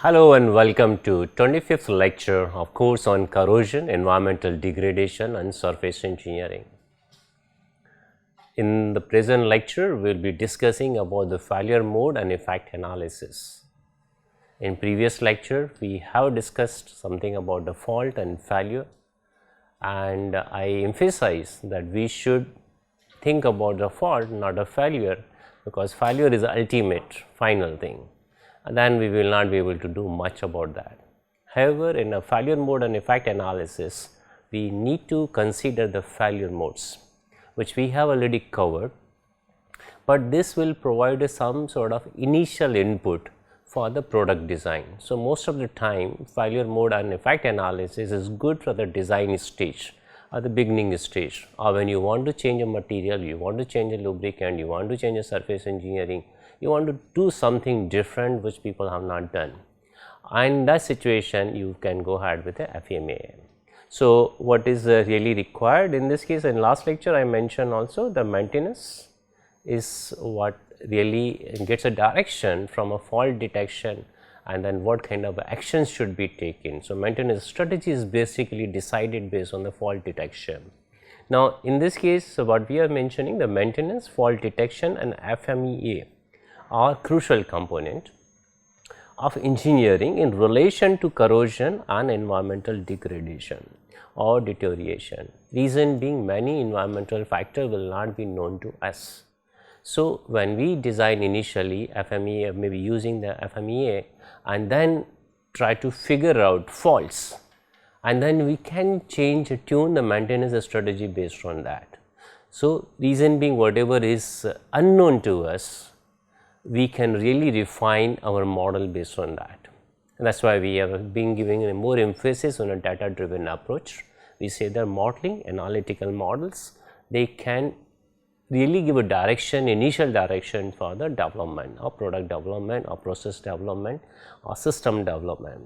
Hello and welcome to 25th lecture of course on corrosion, environmental degradation and surface engineering. In the present lecture, we will be discussing about the failure mode and effect analysis. In previous lecture, we have discussed something about the fault and failure, and I emphasize that we should think about the fault, not a failure, because failure is the ultimate final thing. And then we will not be able to do much about that. However, in a failure mode and effect analysis, we need to consider the failure modes, which we have already covered, but this will provide some sort of initial input for the product design. So, most of the time failure mode and effect analysis is good for the design stage or the beginning stage, or when you want to change a material, you want to change a lubricant, you want to change a surface engineering, you want to do something different which people have not done. And in that situation, you can go ahead with a FMEA. So, what is really required in this case? In last lecture, I mentioned also the maintenance is what really gets a direction from a fault detection, and then what kind of actions should be taken. So, maintenance strategy is basically decided based on the fault detection. Now, in this case, what we are mentioning, the maintenance, fault detection and FMEA are crucial component of engineering in relation to corrosion and environmental degradation or deterioration. Reason being, many environmental factors will not be known to us. So, when we design initially FMEA, maybe using the FMEA, and then try to figure out faults, and then we can tune the maintenance strategy based on that. So, reason being, whatever is unknown to us, we can really refine our model based on that. And that is why we have been giving a more emphasis on a data driven approach. We say that modeling, analytical models, they can really give a direction, initial direction for the development or product development or process development or system development.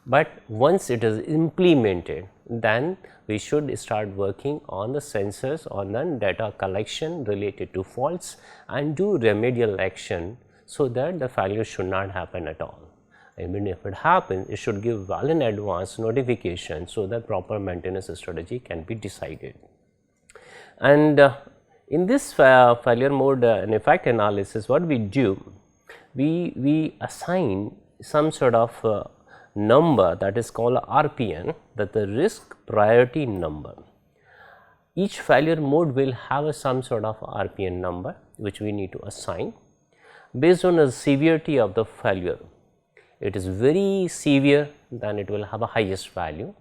But once it is implemented, then we should start working on the sensors, on the data collection related to faults, and do remedial action, so that the failure should not happen at all. Even if it happens, it should give well in advance notification, so that proper maintenance strategy can be decided. And in this failure mode and effect analysis, what we do, we assign some sort of number that is called RPN, that the risk priority number. Each failure mode will have some sort of RPN number which we need to assign based on the severity of the failure. It is very severe, then it will have a highest value.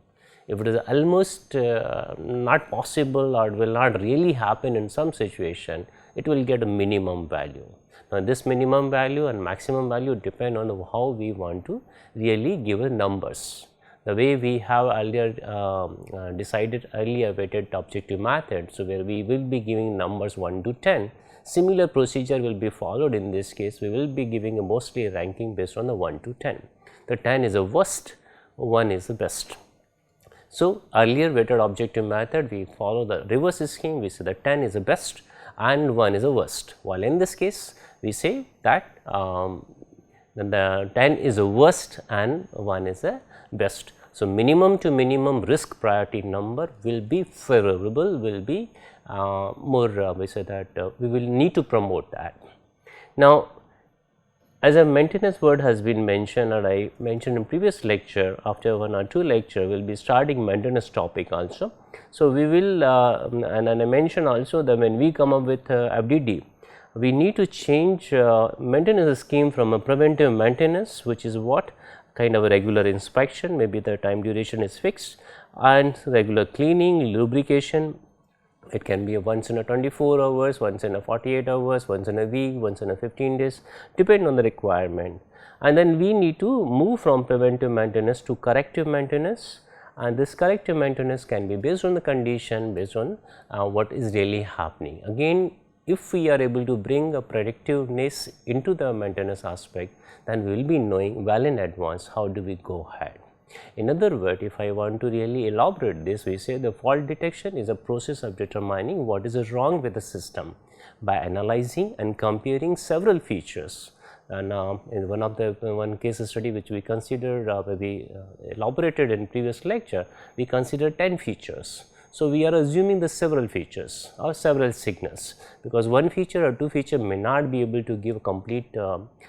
If it is almost not possible or it will not really happen in some situation, it will get a minimum value. Now, this minimum value and maximum value depend on how we want to really give a numbers. The way we have earlier decided earlier weighted objective method, so where we will be giving numbers 1 to 10, similar procedure will be followed. In this case, we will be giving a mostly ranking based on the 1 to 10. The 10 is the worst, 1 is the best. So, earlier weighted objective method, we follow the reverse scheme, we say the 10 is the best and 1 is the worst, while in this case we say that the 10 is the worst and 1 is the best. So, minimum to minimum risk priority number will be favorable, will be more we say that we will need to promote that. Now, as a maintenance word has been mentioned, and I mentioned in previous lecture, after 1 or 2 lecture we will be starting maintenance topic also. So, we will and I mentioned also that when we come up with FDD, we need to change maintenance scheme from a preventive maintenance, which is what kind of a regular inspection, maybe the time duration is fixed, and regular cleaning, lubrication. It can be once in a 24 hours, once in a 48 hours, once in a week, once in a 15 days, depending on the requirement. And then we need to move from preventive maintenance to corrective maintenance, and this corrective maintenance can be based on the condition, based on what is really happening. Again, if we are able to bring a predictiveness into the maintenance aspect, then we will be knowing well in advance how do we go ahead. In other words, if I want to really elaborate this, we say the fault detection is a process of determining what is wrong with the system by analyzing and comparing several features And in one case study which we considered maybe elaborated in previous lecture, we consider 10 features. So, we are assuming the several features or several signals, because one feature or two feature may not be able to give a complete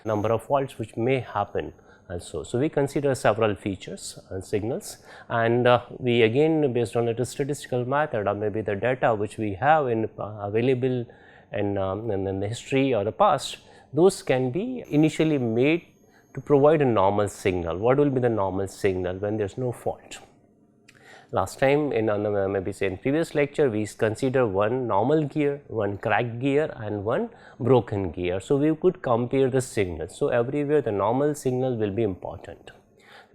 number of faults which may happen also. So, we consider several features and signals, and we again based on a statistical method or maybe the data which we have in available in the history or the past, those can be initially made to provide a normal signal. What will be the normal signal when there is no fault? Last time in maybe say in previous lecture, we consider one normal gear, one cracked gear and one broken gear. So, we could compare the signals. So, everywhere the normal signal will be important.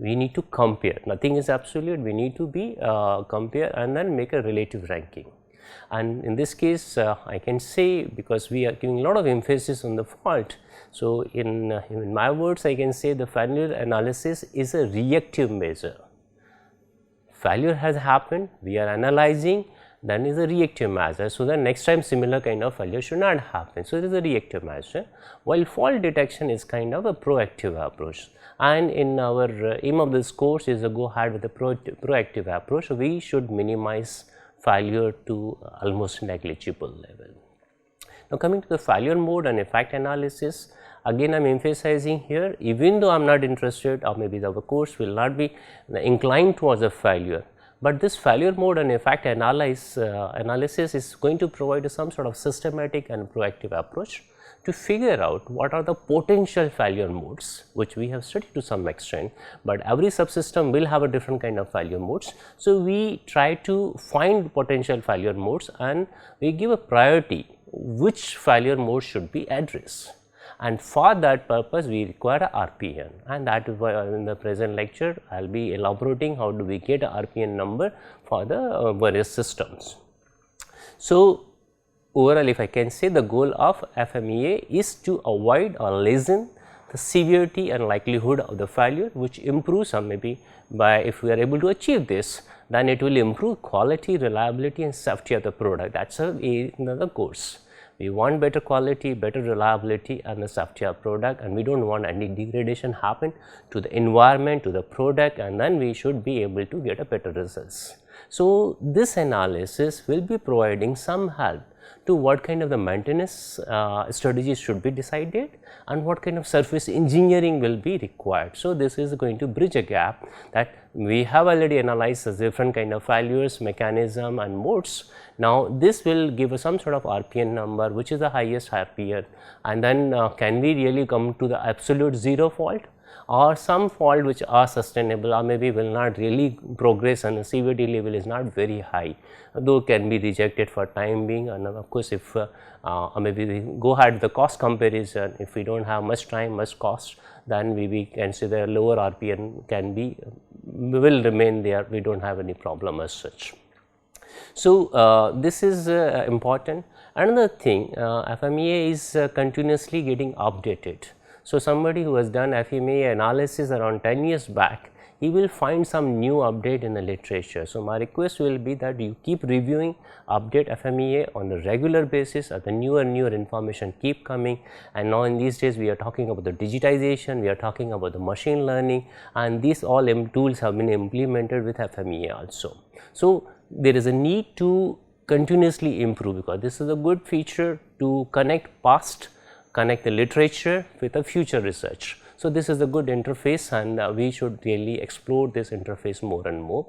We need to compare, nothing is absolute, we need to be compare and then make a relative ranking. And in this case I can say, because we are giving a lot of emphasis on the fault. So, in my words I can say the failure analysis is a reactive measure. Failure has happened, we are analyzing, then is a reactive measure. So, the next time similar kind of failure should not happen. So, it is a reactive measure, while fault detection is kind of a proactive approach. And in our aim of this course is to go ahead with the proactive approach. We should minimize failure to almost negligible level. Now, coming to the failure mode and effect analysis, again I am emphasizing here, even though I am not interested or maybe our course will not be inclined towards a failure, but this failure mode and effect analysis is going to provide some sort of systematic and proactive approach to figure out what are the potential failure modes, which we have studied to some extent, but every subsystem will have a different kind of failure modes. So, we try to find potential failure modes and we give a priority which failure mode should be addressed, and for that purpose we require a RPN, and that is why in the present lecture I will be elaborating how do we get a RPN number for the various systems. So, overall if I can say, the goal of FMEA is to avoid or lessen the severity and likelihood of the failure, which improves, or maybe by if we are able to achieve this, then it will improve quality, reliability and safety of the product. That is another course. We want better quality, better reliability and the safety of product, and we do not want any degradation happen to the environment, to the product, and then we should be able to get a better results. So, this analysis will be providing some help to what kind of the maintenance strategies should be decided and what kind of surface engineering will be required. So, this is going to bridge a gap that we have already analyzed as different kind of failures, mechanism and modes. Now, this will give us some sort of RPN number which is the highest RPN, and then can we really come to the absolute zero fault, or some fault which are sustainable or maybe will not really progress and the severity level is not very high, though can be rejected for time being. And of course, if maybe we go ahead with the cost comparison, if we do not have much time, much cost, then we can say the lower RPN can be will remain there, we do not have any problem as such. So, this is important. Another thing, FMEA is continuously getting updated. So, somebody who has done FMEA analysis around 10 years back, he will find some new update in the literature. So, my request will be that you keep reviewing, update FMEA on a regular basis, as the newer information keep coming. And now in these days we are talking about the digitization, we are talking about the machine learning, and these all tools have been implemented with FMEA also. So, there is a need to continuously improve, because this is a good feature to connect past, connect the literature with the future research. So, this is a good interface, and we should really explore this interface more and more.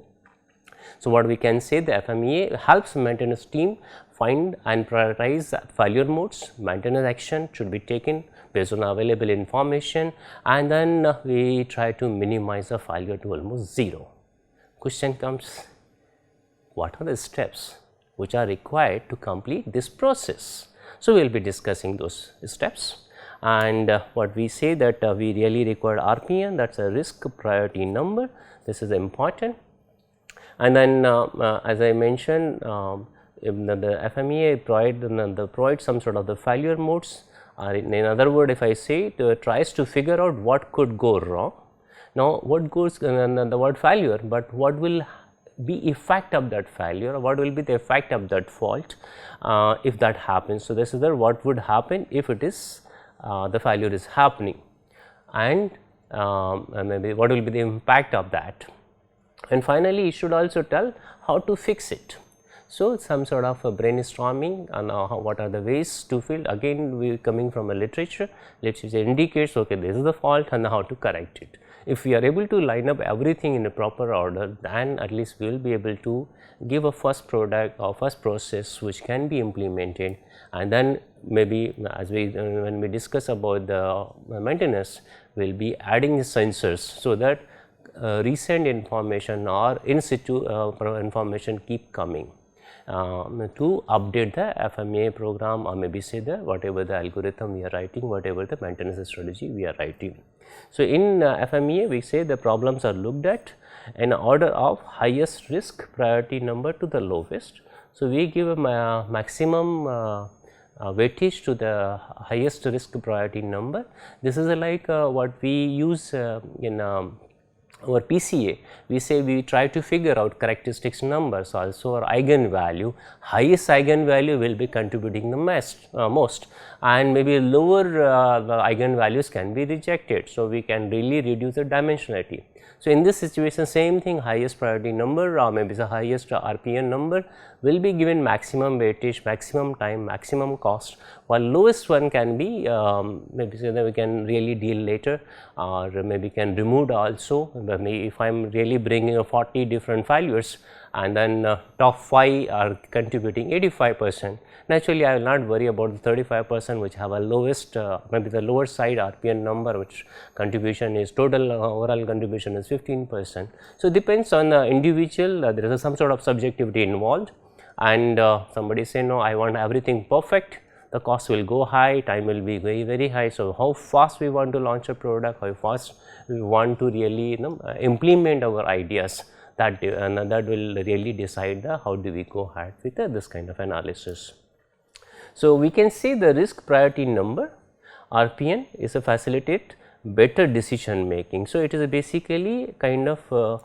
So, what we can say, the FMEA helps maintenance team find and prioritize failure modes. Maintenance action should be taken based on available information, and then we try to minimize the failure to almost zero. Question comes, what are the steps which are required to complete this process? So, we will be discussing those steps, and what we say that we really require RPN, that is a risk priority number. This is important. And then as I mentioned, the FMEA provide some sort of the failure modes, or in other word, if I say it tries to figure out what could go wrong. Now, what goes the word failure, but what will be effect of that failure, or what will be the effect of that fault if that happens. So, this is what would happen if it is the failure is happening. and maybe what will be the impact of that, and finally, it should also tell how to fix it. So, some sort of a brainstorming on what are the ways to fill. Again, we coming from a literature indicates okay, this is the fault and how to correct it. If we are able to line up everything in a proper order, then at least we will be able to give a first product or first process which can be implemented, and then maybe as we when we discuss about the maintenance, we will be adding sensors, so that recent information or in situ information keep coming to update the FMEA program, or maybe say the whatever the algorithm we are writing, whatever the maintenance strategy we are writing. So, in FMEA we say the problems are looked at in order of highest risk priority number to the lowest. So, we give a maximum weightage to the highest risk priority number. This is like what we use in our PCA. We say we try to figure out characteristics numbers, also our eigenvalue. Highest eigenvalue will be contributing the most, and maybe lower the eigenvalues can be rejected. So, we can really reduce the dimensionality. So, in this situation same thing, highest priority number or maybe the highest RPN number will be given maximum weightage, maximum time, maximum cost, while lowest one can be maybe say that we can really deal later, or maybe can removed also. If I am really bringing 40 different failures and then top 5 are contributing 85%, naturally I will not worry about the 35% which have a lowest maybe the lower side RPN number, which contribution is total overall contribution is 15%. So, depends on the individual, there is some sort of subjectivity involved, and somebody say no, I want everything perfect, the cost will go high, time will be very high. So, how fast we want to launch a product, how fast we want to really implement our ideas, that will really decide how do we go ahead with this kind of analysis. So, we can say the risk priority number RPN is a facilitate better decision making. So, it is basically kind of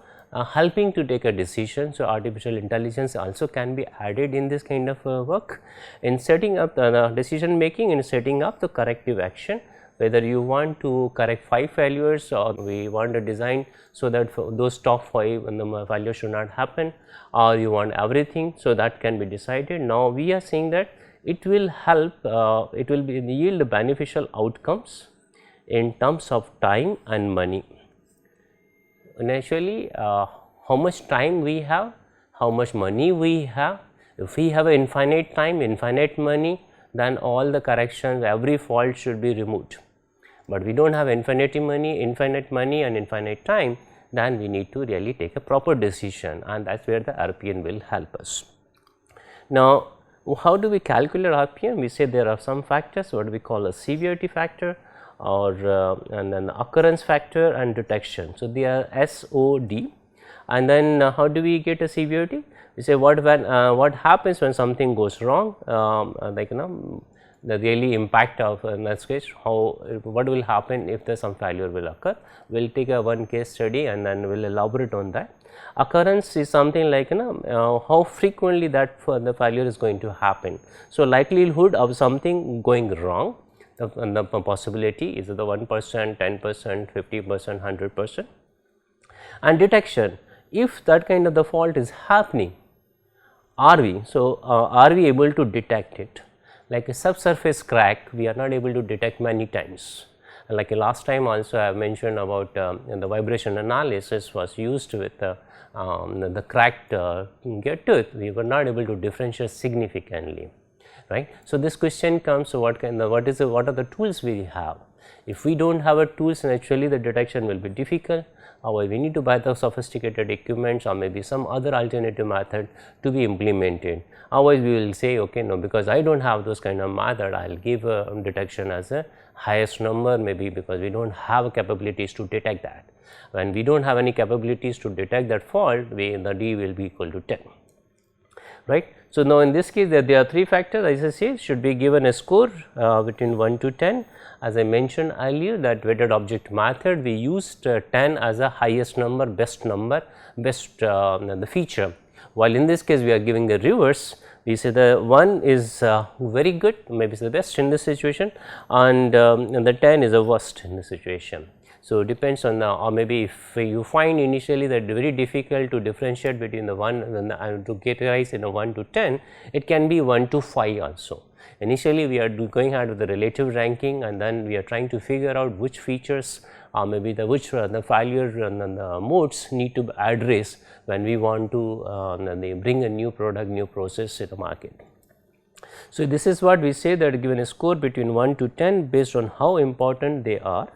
helping to take a decision. So, artificial intelligence also can be added in this kind of work in setting up the decision making, in setting up the corrective action, whether you want to correct 5 failures or we want to design so that those top 5 failures should not happen, or you want everything. So, that can be decided. Now, we are saying that it will help, it will be yield beneficial outcomes in terms of time and money. Naturally, how much time we have, how much money we have. If we have infinite time, infinite money, then all the corrections, every fault should be removed. But we do not have infinite money and infinite time, then we need to really take a proper decision, and that is where the RPN will help us. Now, how do we calculate RPN? We say there are some factors, what we call a severity factor, or and then the occurrence factor and detection. So, they are SOD, and then how do we get a severity? We say what happens when something goes wrong, like the really impact of in that case, what will happen if there some failure will occur. We will take a one case study and then we will elaborate on that. Occurrence is something like how frequently that the failure is going to happen. So, likelihood of something going wrong, the possibility is the 1%, 10%, 50%, 100%, and detection, if that kind of the fault is happening, are we able to detect it? Like a subsurface crack, we are not able to detect many times. Like last time also I have mentioned about the vibration analysis was used with the cracked get tooth, we were not able to differentiate significantly, right. So, this question comes, so what are the tools we have? If we do not have a tools, naturally the detection will be difficult. However, we need to buy the sophisticated equipments or maybe some other alternative method to be implemented. Otherwise, we will say okay, no, because I do not have those kind of method, I will give detection as a highest number, maybe because we do not have capabilities to detect that. When we do not have any capabilities to detect that fault, the D will be equal to 10, right. So, now in this case there are 3 factors, as I say, should be given a score between 1 to 10. As I mentioned earlier, that weighted object method, we used 10 as a highest number, best the feature, while in this case we are giving the reverse. We say the 1 is very good, maybe the best in this situation, and the 10 is the worst in this situation. So, depends on the, or maybe if you find initially that very difficult to differentiate between the 1 and to categorize in a 1 to 10, it can be 1 to 5 also. Initially we are going ahead with the relative ranking, and then we are trying to figure out which features or maybe the which the failure and the modes need to address when we want to bring a new product, new process to the market. So, this is what we say, that given a score between 1 to 10 based on how important they are,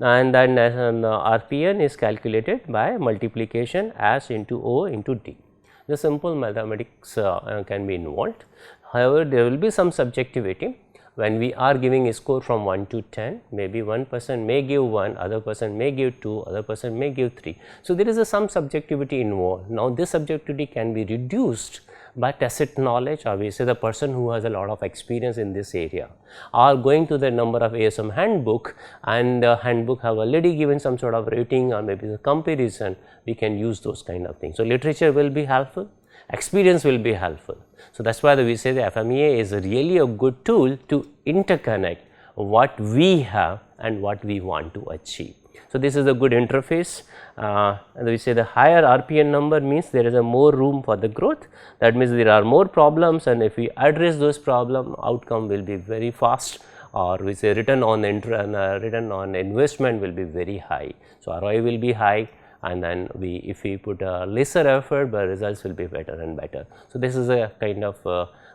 and then RPN is calculated by multiplication as into O into D. The simple mathematics can be involved. However, there will be some subjectivity when we are giving a score from 1 to 10, maybe one person may give 1, other person may give 2, other person may give 3. So, there is some subjectivity involved. Now, this subjectivity can be reduced by tacit knowledge, or we say the person who has a lot of experience in this area, or going to the number of ASM handbook, and handbook have already given some sort of rating or maybe the comparison, we can use those kind of things. So, literature will be helpful, experience will be helpful. So, that is why we say the FMEA is really a good tool to interconnect what we have and what we want to achieve. So, this is a good interface, and we say the higher RPN number means there is a more room for the growth. That means there are more problems, and if we address those problem, outcome will be very fast, or we say return on investment will be very high. So, ROI will be high, and then if we put a lesser effort, but results will be better and better. So, this is a kind of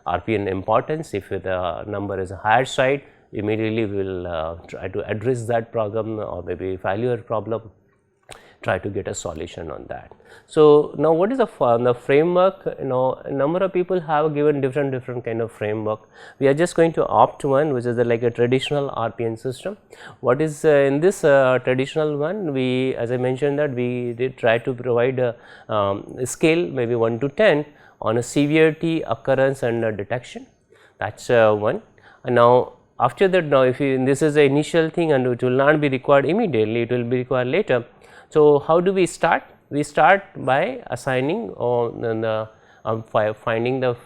RPN importance. If the number is a higher side, immediately we will try to address that problem, or maybe failure problem, try to get a solution on that. So, now what is the framework? A number of people have given different kind of framework. We are just going to opt one, which is like a traditional RPN system. What is in this traditional one? We, as I mentioned, that we did try to provide a scale maybe 1 to 10 on a severity, occurrence, and detection. That's one. And now, after that, now if you, this is the initial thing, and it will not be required immediately, it will be required later. So, how do we start? We start by assigning finding the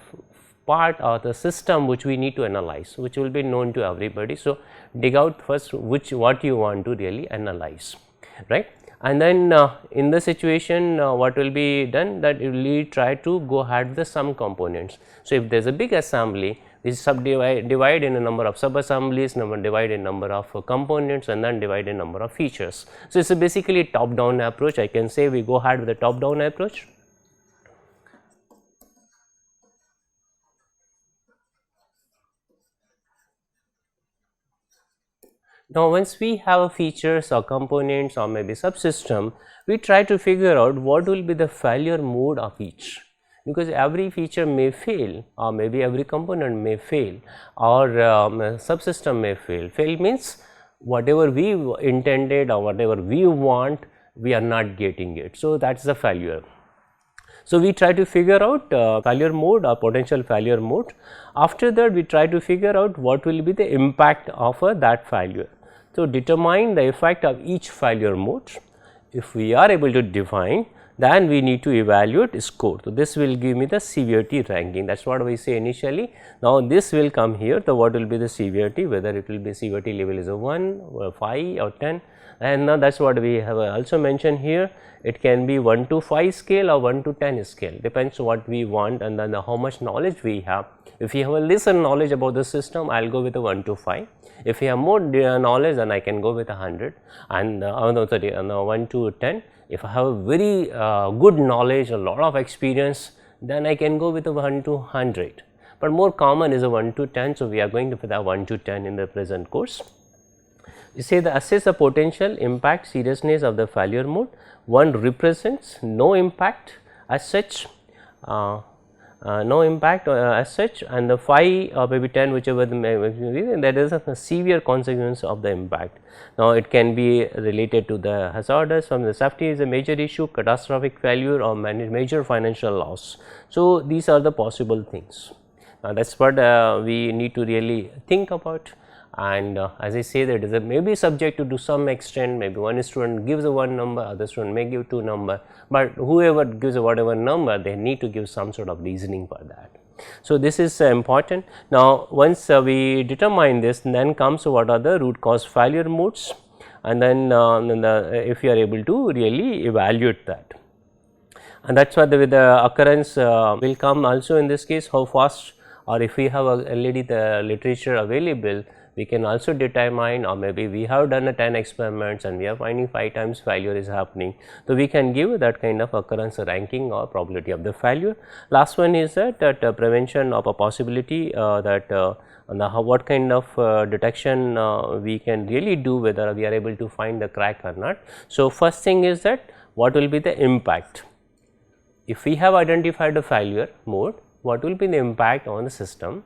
part or the system which we need to analyze, which will be known to everybody. So, dig out first what you want to really analyze, right? And then in the situation what will be done, that you will try to go ahead with the sum components. So, if there is a big assembly, we divide in a number of sub assemblies, divide in number of components, and then divide in number of features. So, it is basically a top down approach. I can say we go ahead with the top down approach. Now, once we have features or components or maybe subsystem, we try to figure out what will be the failure mode of each, because every feature may fail, or maybe every component may fail, or subsystem may fail. Fail means whatever we intended or whatever we want, we are not getting it. So, that is the failure. So, we try to figure out failure mode or potential failure mode. After that, we try to figure out what will be the impact of that failure. So, determine the effect of each failure mode. If we are able to define, then we need to evaluate score. So, this will give me the severity ranking. That is what we say initially. Now, this will come here. So, what will be the severity, whether it will be severity level is a 1 or 5 or 10, and now that is what we have also mentioned here. It can be 1 to 5 scale or 1 to 10 scale, depends what we want and then how much knowledge we have. If you have a lesser knowledge about the system, I will go with a 1 to 5. If you have more knowledge, then I can go with 100, and 1 to 10. If I have a very good knowledge, a lot of experience, then I can go with a 1 to 100, but more common is a 1 to 10. So, we are going to put a 1 to 10 in the present course. You say the assess the potential impact seriousness of the failure mode. 1 represents no impact as such, no impact as such, and the 5 or maybe 10, whichever the may be, that is a severe consequence of the impact. Now, it can be related to the hazardous, from the safety is a major issue, catastrophic failure, or major financial loss. So, these are the possible things. That is what we need to really think about. And as I say, that is maybe subject to some extent, maybe one student gives a 1 number, other student may give 2 number, but whoever gives a whatever number, they need to give some sort of reasoning for that. So, this is important. Now, once we determine this, then comes what are the root cause failure modes. and then if you are able to really evaluate that. And that is why the occurrence will come also in this case how fast, or if we have already the literature available, we can also determine, or maybe we have done a 10 experiments and we are finding 5 times failure is happening. So, we can give that kind of occurrence ranking or probability of the failure. Last one is that prevention of a possibility that what kind of detection we can really do, whether we are able to find the crack or not. So, first thing is that what will be the impact. If we have identified a failure mode, what will be the impact on the system?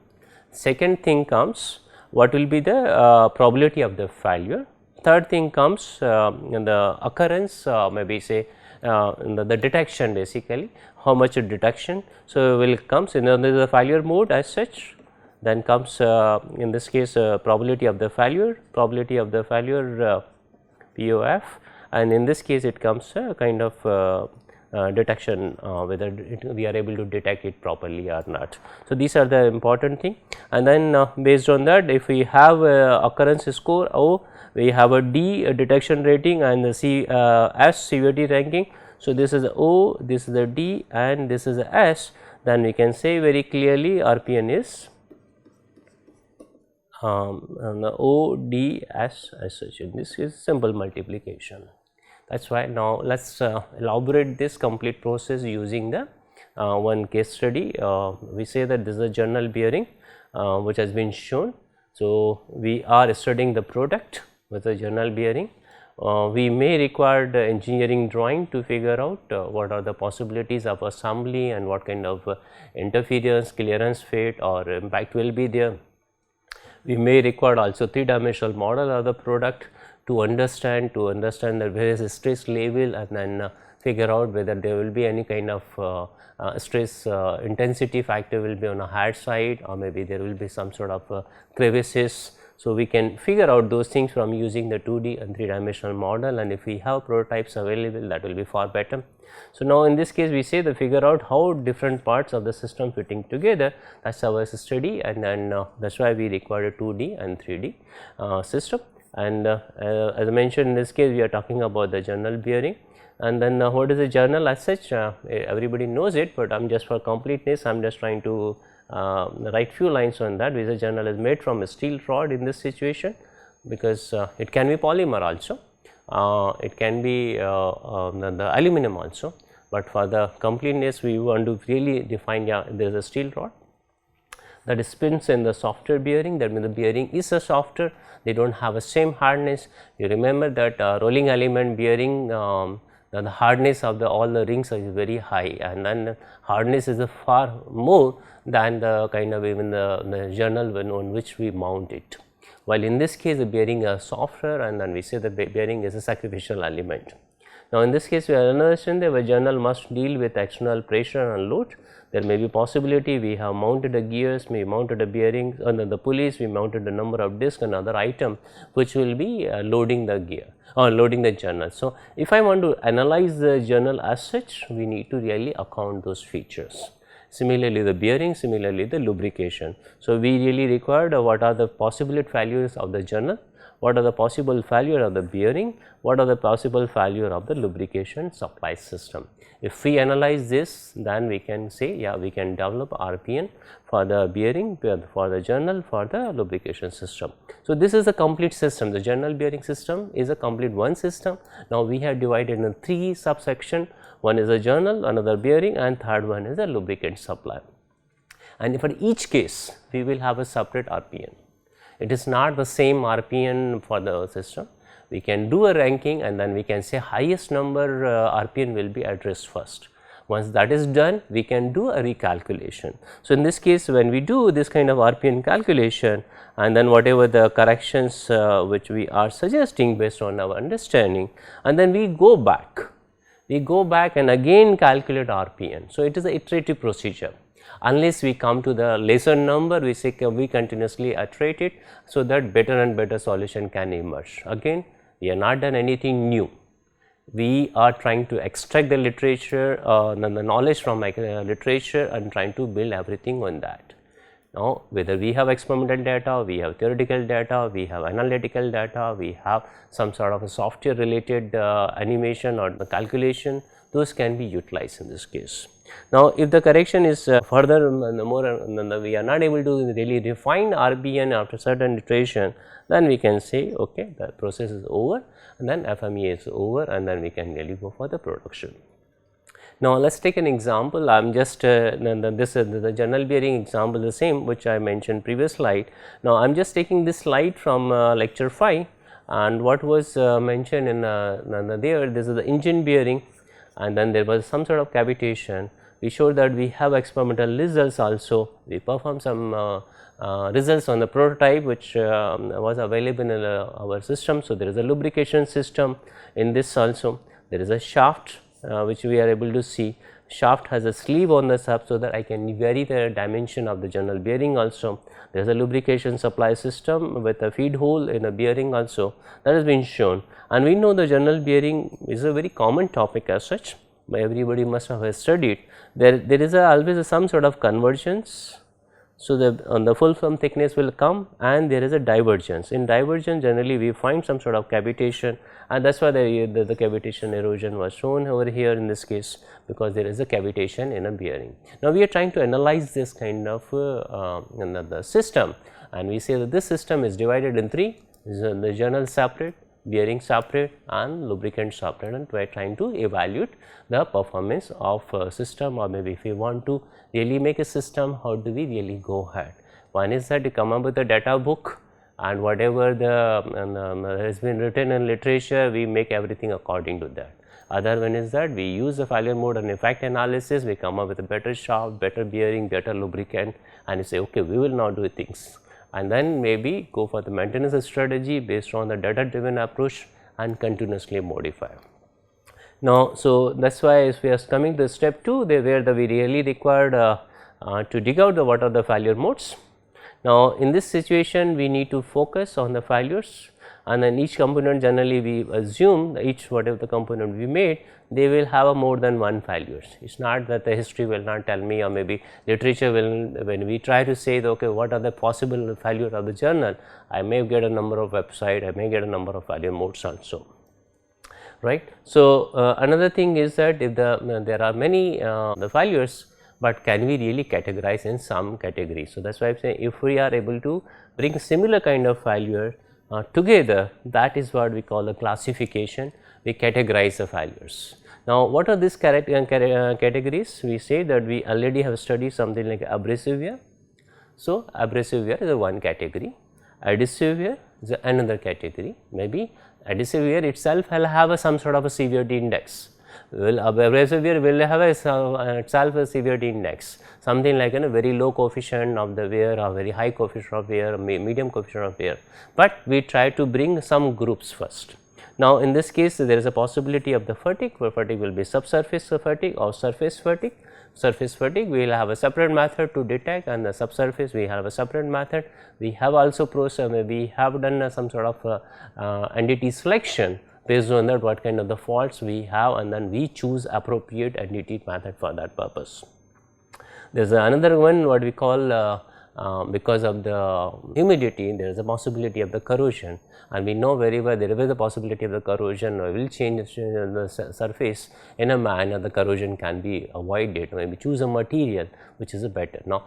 Second thing comes, what will be the probability of the failure? Third thing comes in the occurrence, maybe say the detection, basically how much detection. So, will comes in the failure mode as such, then comes in this case probability of the failure, POF, and in this case it comes kind of detection, whether we are able to detect it properly or not. So, these are the important thing, and then based on that, if we have occurrence score O, we have a D detection rating and the S severity ranking. So, this is O, this is the D and this is the S, then we can say very clearly RPN is the O, D, S as such, and this is simple multiplication. That is why now let us elaborate this complete process using the one case study. We say that this is a journal bearing which has been shown. So, we are studying the product with a journal bearing. We may require the engineering drawing to figure out what are the possibilities of assembly and what kind of interference, clearance fate or impact will be there. We may require also 3-dimensional model of the product to understand the various stress level, and then figure out whether there will be any kind of stress intensity factor will be on a higher side, or maybe there will be some sort of crevices. So, we can figure out those things from using the 2D and 3-dimensional model, and if we have prototypes available, that will be far better. So, now in this case we say to figure out how different parts of the system fitting together, that is our study, and then that is why we require a 2D and 3D system. And as I mentioned, in this case we are talking about the journal bearing, and then what is a journal as such, everybody knows it, but I am just for completeness, I am just trying to write few lines on that. Which a journal is made from a steel rod in this situation, because it can be polymer also, it can be the aluminum also, but for the completeness we want to really define, there is a steel rod that spins in the softer bearing, that means the bearing is a softer, they do not have a same hardness. You remember that rolling element bearing, the hardness of all the rings is very high, and then hardness is far more than the kind of even the journal on which we mount it. While in this case the bearing is softer, and then we say the bearing is a sacrificial element. Now, in this case we understand that a journal must deal with external pressure and load. There may be possibility we have mounted the gears, we mounted the bearings, and the pulleys, we mounted the number of discs and other item which will be loading the gear or loading the journal. So, if I want to analyze the journal as such, we need to really account those features. Similarly, the bearing, similarly the lubrication. So, we really required what are the possible failures of the journal, what are the possible failure of the bearing, what are the possible failure of the lubrication supply system. If we analyze this, then we can say we can develop RPN for the bearing, for the journal, for the lubrication system. So, this is a complete system. The journal bearing system is a complete one system. Now, we have divided in 3 subsection, one is a journal, another bearing, and third one is a lubricant supply. And for each case we will have a separate RPN. It is not the same RPN for the system. We can do a ranking, and then we can say highest number RPN will be addressed first. Once that is done, we can do a recalculation. So, in this case when we do this kind of RPN calculation, and then whatever the corrections which we are suggesting based on our understanding, and then we go back and again calculate RPN. So, it is an iterative procedure. Unless we come to the lesser number, we say we continuously iterate it, so that better and better solution can emerge. Again, we have not done anything new. We are trying to extract the literature, the knowledge from literature, and trying to build everything on that. Now, whether we have experimental data, we have theoretical data, we have analytical data, we have some sort of a software related animation or the calculation, those can be utilized in this case. Now, if the correction is further more we are not able to really refine RBN after certain iteration, then we can say okay, the process is over and then FMEA is over and then we can really go for the production. Now, let us take an example. I am just the journal bearing example the same which I mentioned previous slide. Now, I am just taking this slide from lecture 5 and what was mentioned in there, this is the engine bearing and then there was some sort of cavitation. We showed that we have experimental results also, we performed some results on the prototype which was available in our system. So, there is a lubrication system in this also, there is a shaft which we are able to see, shaft has a sleeve on the sub, so that I can vary the dimension of the journal bearing also. There is a lubrication supply system with a feed hole in a bearing also, that has been shown, and we know the journal bearing is a very common topic as such, everybody must have studied. There is always some sort of convergence. So, the full film thickness will come and there is a divergence. In divergence generally we find some sort of cavitation and that is why the cavitation erosion was shown over here in this case, because there is a cavitation in a bearing. Now, we are trying to analyze this kind of the system and we say that this system is divided in 3, the journal separate, bearing separate and lubricant separate, and we are trying to evaluate the performance of a system, or maybe if we want to really make a system, how do we really go ahead. One is that you come up with a data book and whatever has been written in literature, we make everything according to that. Other one is that we use the failure mode and effect analysis, we come up with a better shaft, better bearing, better lubricant, and you say okay, we will now do things, and then maybe go for the maintenance strategy based on the data driven approach and continuously modify. Now, so that is why if we are coming to step 2, where we really required to dig out what are the failure modes. Now, in this situation we need to focus on the failures, and then each component generally we assume each whatever the component we made, they will have a more than one failures. It is not that the history will not tell me, or maybe literature will, when we try to say that, okay, what are the possible failure of the journal, I may get a number of website, I may get a number of failure modes also, right. So, another thing is that if there are many the failures, but can we really categorize in some categories. So, that is why I am saying if we are able to bring similar kind of failure together, that is what we call the classification, we categorize the failures. Now, what are these categories? We say that we already have studied something like abrasive wear. So, abrasive wear is a one category, adhesive wear is another category, maybe adhesive wear itself will have some sort of a severity index. Abrasive wear will have itself a severity index, something like a very low coefficient of the wear or very high coefficient of wear, medium coefficient of wear, but we try to bring some groups first. Now, in this case there is a possibility of the fatigue, where fatigue will be subsurface fatigue or surface fatigue. Surface fatigue we will have a separate method to detect, and the subsurface we have a separate method. We have also we have done some sort of entity selection based on that what kind of the faults we have, and then we choose appropriate entity method for that purpose. There is another one what we call because of the humidity, there is a possibility of the corrosion, and we know very well there is a possibility of the corrosion will change the surface in a manner the corrosion can be avoided. Maybe choose a material which is a better. Now,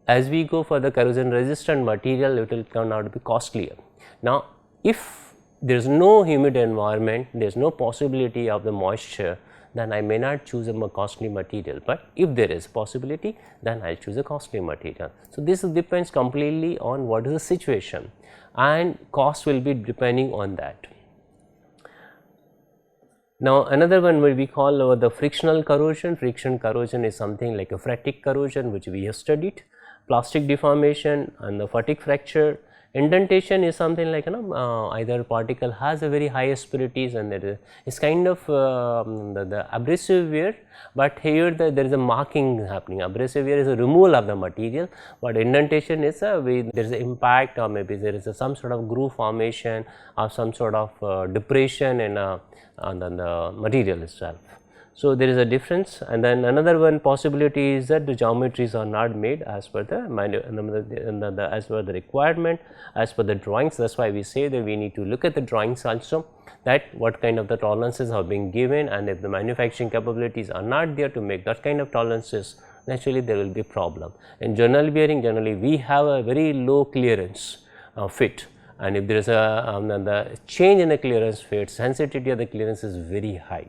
as we go for the corrosion resistant material, it will turn out to be costlier. Now, if there is no humid environment, there is no possibility of the moisture, then I may not choose a costly material, but if there is possibility, then I will choose a costly material. So, this depends completely on what is the situation, and cost will be depending on that. Now, another one will be called the frictional corrosion. Friction corrosion is something like a phatic corrosion which we have studied, plastic deformation and the fatigue fracture. Indentation is something like either particle has a very high asperities and there is kind of the abrasive wear, but here there is a marking happening. Abrasive wear is a removal of the material, but indentation is there is an impact, or maybe there is some sort of groove formation or some sort of depression in the material itself. So, there is a difference, and then another one possibility is that the geometries are not made as per the as per the requirement, as per the drawings. That is why we say that we need to look at the drawings also, that what kind of the tolerances are being given, and if the manufacturing capabilities are not there to make that kind of tolerances, naturally there will be a problem. In journal bearing, generally we have a very low clearance fit, and if there is a the change in the clearance fit, sensitivity of the clearance is very high.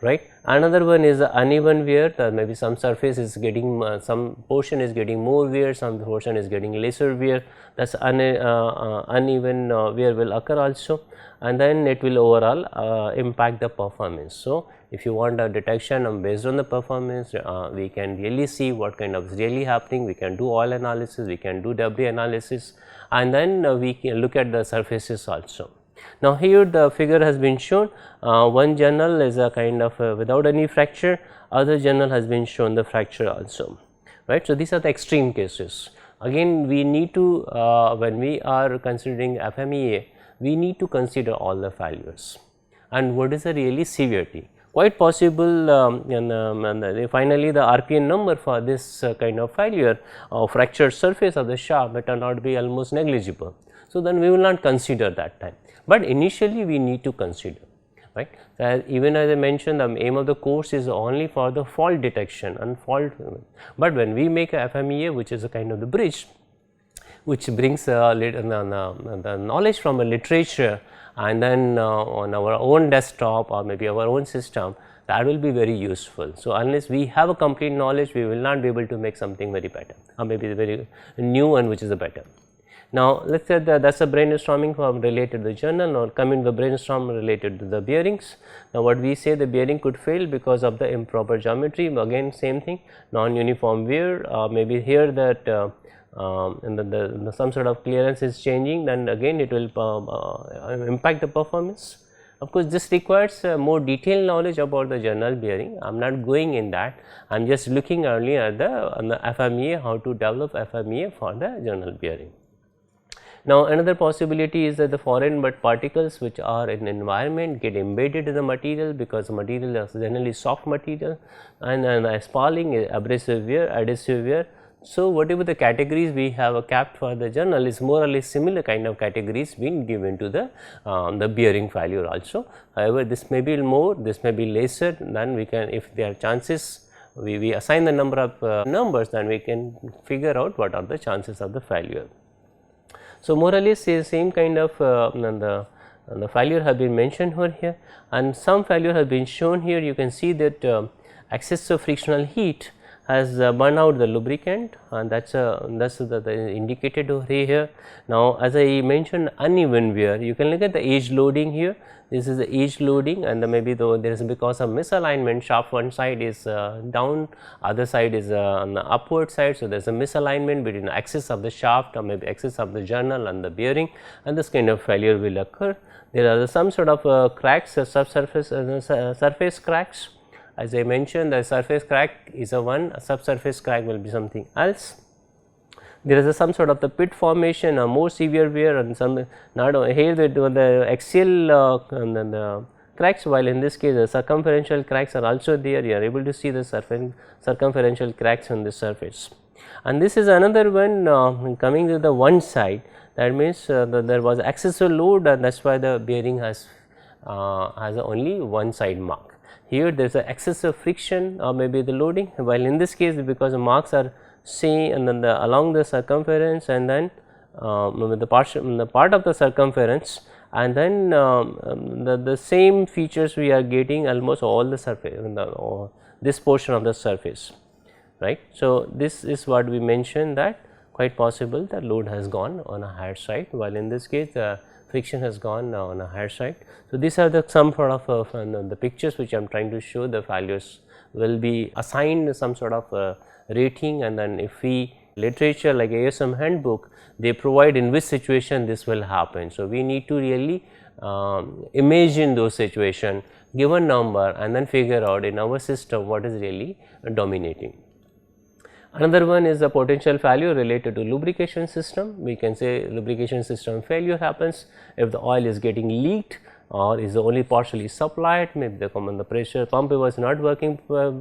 Right. Another one is uneven wear, maybe some surface is getting some portion is getting more wear, some portion is getting lesser wear, that is uneven wear will occur also, and then it will overall impact the performance. So, if you want a detection based on the performance, we can really see what kind of is really happening, we can do oil analysis, we can do debris analysis, and then we can look at the surfaces also. Now, here the figure has been shown, one journal is a kind of without any fracture, other journal has been shown the fracture also, right. So, these are the extreme cases. Again, we need to when we are considering FMEA, we need to consider all the failures and what is the really severity. Quite possible finally, the RPN number for this kind of failure or fractured surface of the shaft may turn out to be almost negligible. So, then we will not consider that time, but initially we need to consider, right. Even as I mentioned, the aim of the course is only for the fault detection and fault, but when we make a FMEA, which is a kind of the bridge which brings the knowledge from a literature, and then on our own desktop or maybe our own system, that will be very useful. So, unless we have a complete knowledge, we will not be able to make something very better or maybe very new one which is a better. Now, let us say that is a brainstorming from related to the journal, or coming to the brainstorm related to the bearings. Now, what we say, the bearing could fail because of the improper geometry, again same thing, non-uniform wear, maybe here that and some sort of clearance is changing, then again it will impact the performance. Of course, this requires more detailed knowledge about the journal bearing. I am not going in that, I am just looking earlier at the FMEA, how to develop FMEA for the journal bearing. Now, another possibility is that the foreign but particles which are in environment get embedded in the material, because the material is generally soft material, and spalling, abrasive wear, adhesive wear. So, whatever the categories we have kept for the journal is more or less similar kind of categories being given to the bearing failure also. However, this may be more, this may be lesser, then we can, if there are chances, we assign the number of numbers, then we can figure out what are the chances of the failure. So, more or less same kind of the failure have been mentioned over here, and some failure have been shown here. You can see that excessive frictional heat has burned out the lubricant, and that is indicated over here. Now, as I mentioned, uneven wear, you can look at the edge loading here. This is the edge loading, and maybe though there is because of misalignment, shaft one side is down, other side is on the upward side. So, there is a misalignment between the axis of the shaft or maybe axis of the journal and the bearing, and this kind of failure will occur. There are some sort of cracks, subsurface surface cracks. As I mentioned, the surface crack is a one, a subsurface crack will be something else. There is some sort of the pit formation, a more severe wear, and some not here the axial the cracks, while in this case the circumferential cracks are also there. You are able to see the circumferential cracks on the surface. And this is another one coming to the one side, that means there was excessive load, and that is why the bearing has only one side mark. Here there is a excessive friction or maybe the loading, while in this case because the marks are seen and then along the circumference, and then the part of the circumference, and then the same features we are getting almost all the surface this portion of the surface, right. So, this is what we mentioned, that quite possible the load has gone on a higher side, while in this case the friction has gone on a higher side. So, these are the some sort of the pictures which I am trying to show. The failures will be assigned some sort of rating, and then if we literature like ASM handbook, they provide in which situation this will happen. So, we need to really imagine those situation, give a number, and then figure out in our system what is really dominating. Another one is the potential failure related to lubrication system. We can say lubrication system failure happens if the oil is getting leaked, or is only partially supplied, maybe the pressure pump was not working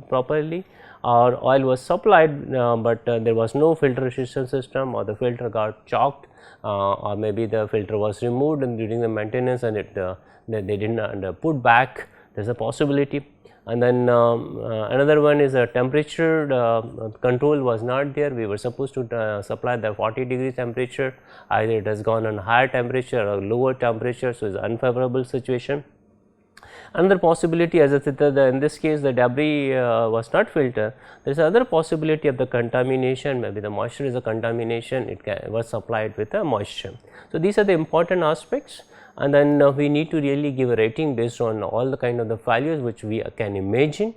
properly, or oil was supplied, but there was no filtration system, or the filter got chocked, or maybe the filter was removed and during the maintenance and it they did not put back. There is a possibility. And then another one is a temperature control was not there. We were supposed to supply the 40 degrees temperature, either it has gone on higher temperature or lower temperature. So, it is an unfavorable situation. Another possibility, as I said, in this case the debris was not filtered. There is another possibility of the contamination, maybe the moisture is a contamination, it was supplied with a moisture. So, these are the important aspects, and then we need to really give a rating based on all the kind of the failures which we can imagine.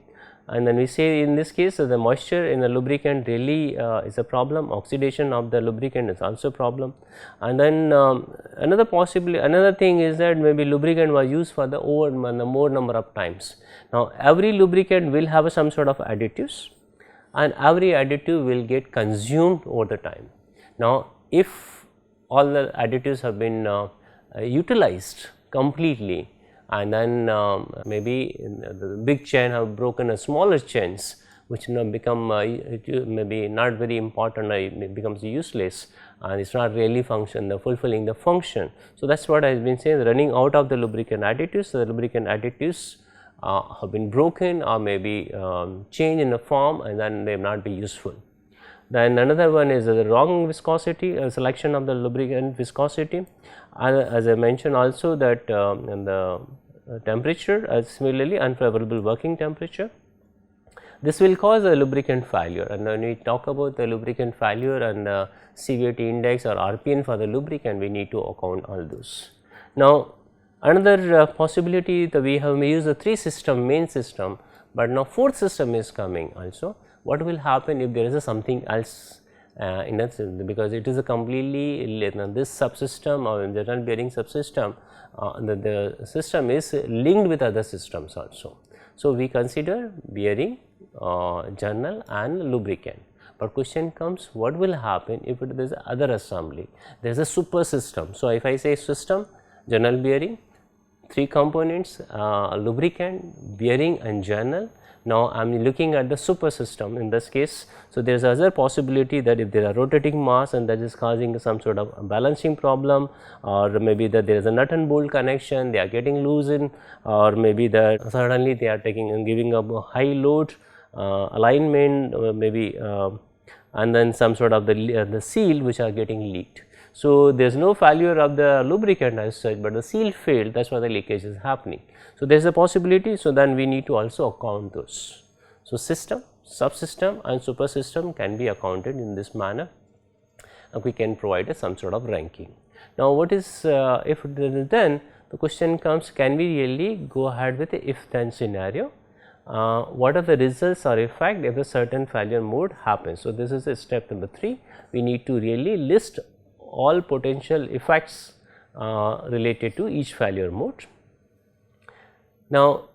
And then we say in this case the moisture in the lubricant really is a problem, oxidation of the lubricant is also a problem. And then another thing is that maybe lubricant was used for the more number of times. Now, every lubricant will have some sort of additives, and every additive will get consumed over the time. Now, if all the additives have been utilized completely, and then maybe the big chain have broken a smaller chains, which now become maybe not very important, it becomes useless and it is not really fulfilling the function. So, that is what I have been saying, running out of the lubricant additives. So, the lubricant additives have been broken or maybe changed in the form, and then they may not be useful. Then another one is the wrong viscosity, selection of the lubricant viscosity. As I mentioned also that the temperature, similarly unfavorable working temperature. This will cause a lubricant failure, and when we talk about the lubricant failure and the CVT index or RPN for the lubricant, we need to account all those. Now, another possibility that we have used the 3 system main system, but now 4th system is coming also. What will happen if there is something else in that, because it is a completely this subsystem or general bearing subsystem, the system is linked with other systems also. So, we consider bearing, journal and lubricant, but question comes, what will happen if there is other assembly, there is a super system. So, if I say system, journal bearing, 3 components, lubricant, bearing and journal. Now, I am looking at the super system in this case. So, there is other possibility that if there are rotating mass and that is causing some sort of balancing problem, or maybe that there is a nut and bolt connection, they are getting loosened, or maybe that suddenly they are taking and giving up a high load alignment, maybe and then some sort of the seal which are getting leaked. So, there is no failure of the lubricant as such, but the seal failed, that is why the leakage is happening. So, there is a possibility. So, then we need to also account those. So, system, subsystem and super system can be accounted in this manner, and we can provide some sort of ranking. Now, what is if then the question comes, can we really go ahead with the if then scenario? What are the results or effect if a certain failure mode happens? So, this is a step number 3. We need to really list all potential effects related to each failure mode. Now,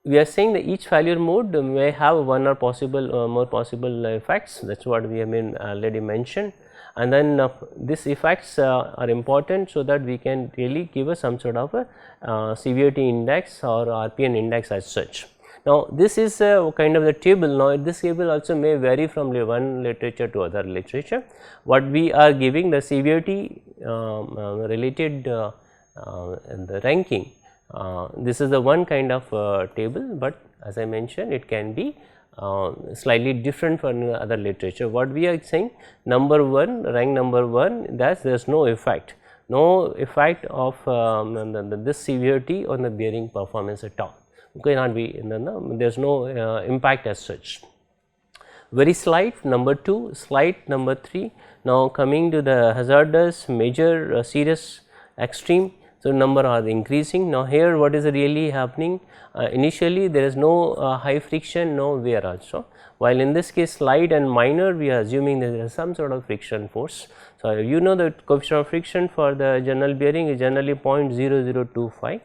we are saying that each failure mode may have one or possible more possible effects, that is what we have been already mentioned, and then these effects are important, so that we can really give us some sort of a CVT index or RPN index as such. Now, this is kind of the table. Now, this table also may vary from one literature to other literature. What we are giving the CVT related in the ranking, this is the one kind of table, but as I mentioned it can be slightly different from other literature. What we are saying, number 1, rank number 1, that there is no effect of this CVT on the bearing performance at all. Cannot be, there is no impact as such. Very slight, number 2, slight, number 3. Now, coming to the hazardous, major, serious, extreme. So, number are increasing. Now, here what is really happening, initially there is no high friction, no wear also, while in this case slight and minor, we are assuming that there is some sort of friction force. So, you know the coefficient of friction for the general bearing is generally 0.0025.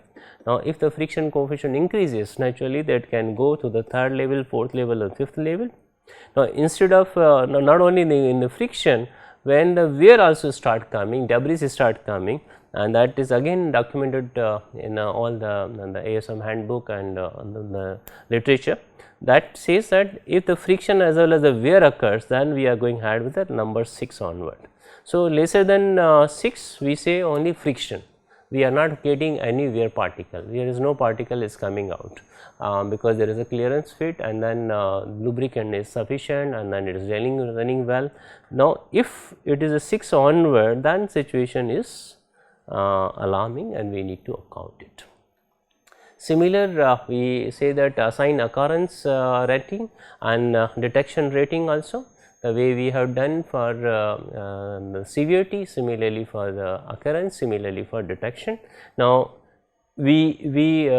Now, if the friction coefficient increases, naturally that can go to the 3rd level, 4th level and 5th level. Now, instead of not only in the friction, when the wear also start coming, debris start coming, and that is again documented in all the ASM handbook and the literature, that says that if the friction as well as the wear occurs, then we are going ahead with the number 6 onward. So, lesser than 6 we say only friction, we are not getting any wear particle, there is no particle is coming out because there is a clearance fit, and then lubricant is sufficient, and then it is running well. Now, if it is a 6 onward, then situation is alarming and we need to account it. Similar, we say that assign occurrence rating and detection rating also, the way we have done for the severity, similarly for the occurrence, similarly for detection. Now, we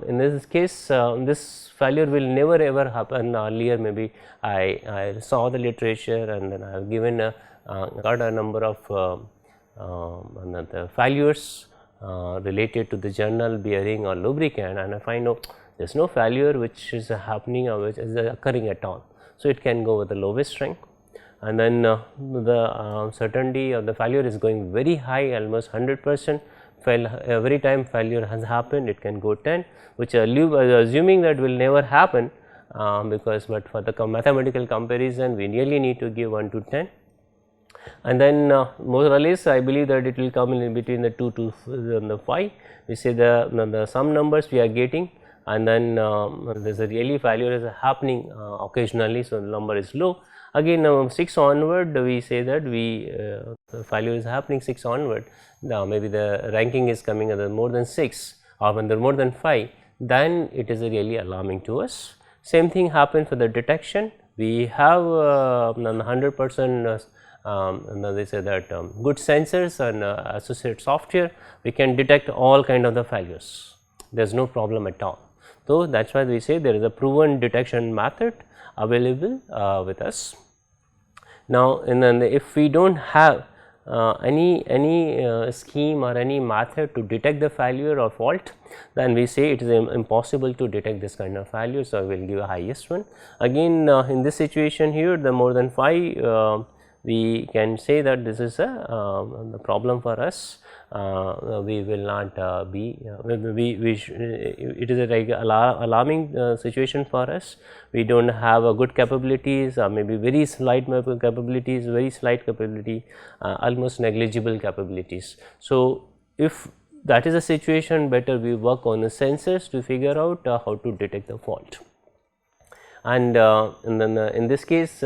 in this case this failure will never ever happen. Earlier maybe I saw the literature and then I have given got a number of the failures related to the journal bearing or lubricant, and I find out there is no failure which is happening or which is occurring at all. So, it can go with the lowest rank, and then the certainty of the failure is going very high, almost 100%. Every time failure has happened, it can go 10, which assuming that will never happen because, but for the mathematical comparison we really need to give 1 to 10. And then more or less I believe that it will come in between the 2 to the 5. We say the some numbers we are getting, and then there is a really failure is happening occasionally. So, the number is low. Again 6 onward we say that we the failure is happening 6 onward, now maybe the ranking is coming at more than 6 or when there more than 5, then it is really alarming to us. Same thing happens for the detection. We have 100% they say that good sensors and associated software, we can detect all kind of the failures, there is no problem at all. So, that is why we say there is a proven detection method available with us. Now, if we do not have any scheme or any method to detect the failure or fault, then we say it is impossible to detect this kind of failure. So, I will give a highest one. Again in this situation here, the more than 5 we can say that this is a problem for us. We will not be it is a like alarming situation for us. We do not have a good capabilities, maybe very slight capabilities, very slight capability, almost negligible capabilities. So, if that is a situation, better we work on the sensors to figure out how to detect the fault. And then in this case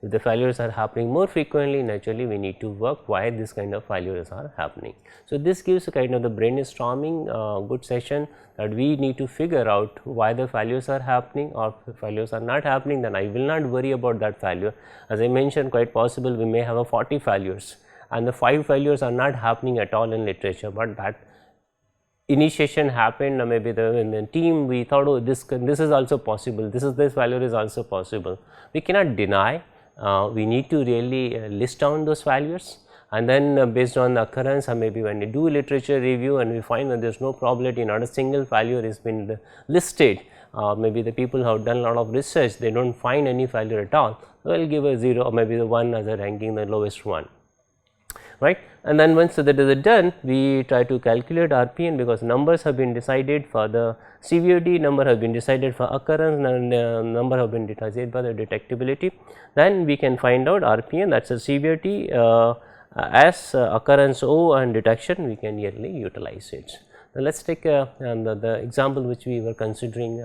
if the failures are happening more frequently, naturally we need to work why this kind of failures are happening. So, this gives a kind of the brainstorming good session that we need to figure out why the failures are happening, or if failures are not happening, then I will not worry about that failure. As I mentioned, quite possible we may have a 40 failures and the 5 failures are not happening at all in literature, but that initiation happened, maybe in the team we thought, oh, this is also possible, this failure is also possible. We cannot deny. We need to really list down those failures, and then based on the occurrence, or maybe when we do literature review and we find that there is no probability, not a single failure has been listed, maybe the people who have done a lot of research, they do not find any failure at all, we will give a 0 or maybe the 1 as a ranking the lowest one, right. And then once that is done, we try to calculate RPN, because numbers have been decided for the severity, number have been decided for occurrence, and number have been decided for the detectability. Then we can find out RPN, that is the severity as occurrence O and detection, we can really utilize it. Now, let us take the example which we were considering,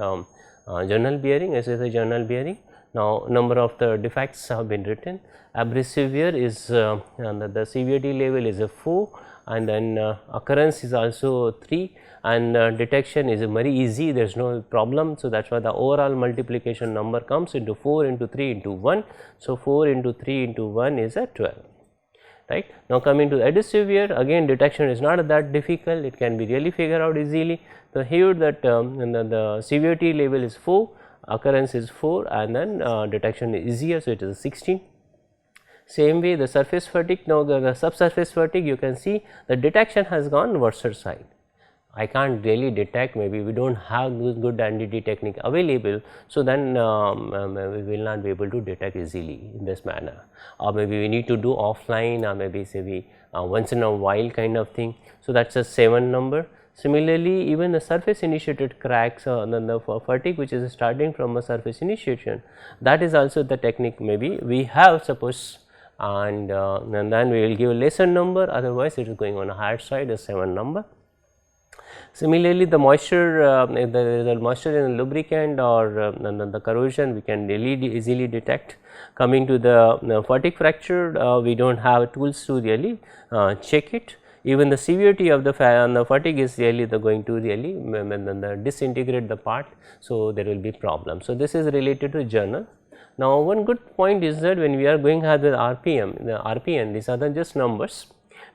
journal bearing, as a journal bearing. Now, number of the defects have been written. Abrasive wear is the severity level is a 4, and then occurrence is also 3, and detection is very easy, there is no problem. So, that is why the overall multiplication number comes into 4 into 3 into 1. So, 4 into 3 into 1 is a 12. Right. Now, coming to adhesive wear, again detection is not that difficult, it can be really figured out easily. So, here that the severity level is 4, occurrence is 4, and then detection is easier. So, it is 16. Same way the surface fatigue, now the subsurface fatigue, you can see the detection has gone worser side. I can't really detect, maybe we do not have good NDT technique available. So, then we will not be able to detect easily in this manner, or maybe we need to do offline, or maybe say we once in a while kind of thing. So, that is a 7 number. Similarly, even the surface initiated cracks, then the fatigue which is starting from a surface initiation, that is also the technique maybe we have suppose, and then we will give a lesser number, otherwise it is going on a higher side, a 7 number. Similarly, the moisture, if there is a moisture in the lubricant or the corrosion, we can really easily detect. Coming to the fatigue fracture, we do not have tools to really check it. Even the severity of the fatigue is really going to really disintegrate the part. So, there will be problem. So, this is related to journal. Now, one good point is that when we are going ahead with RPM, the RPN, these are the just numbers.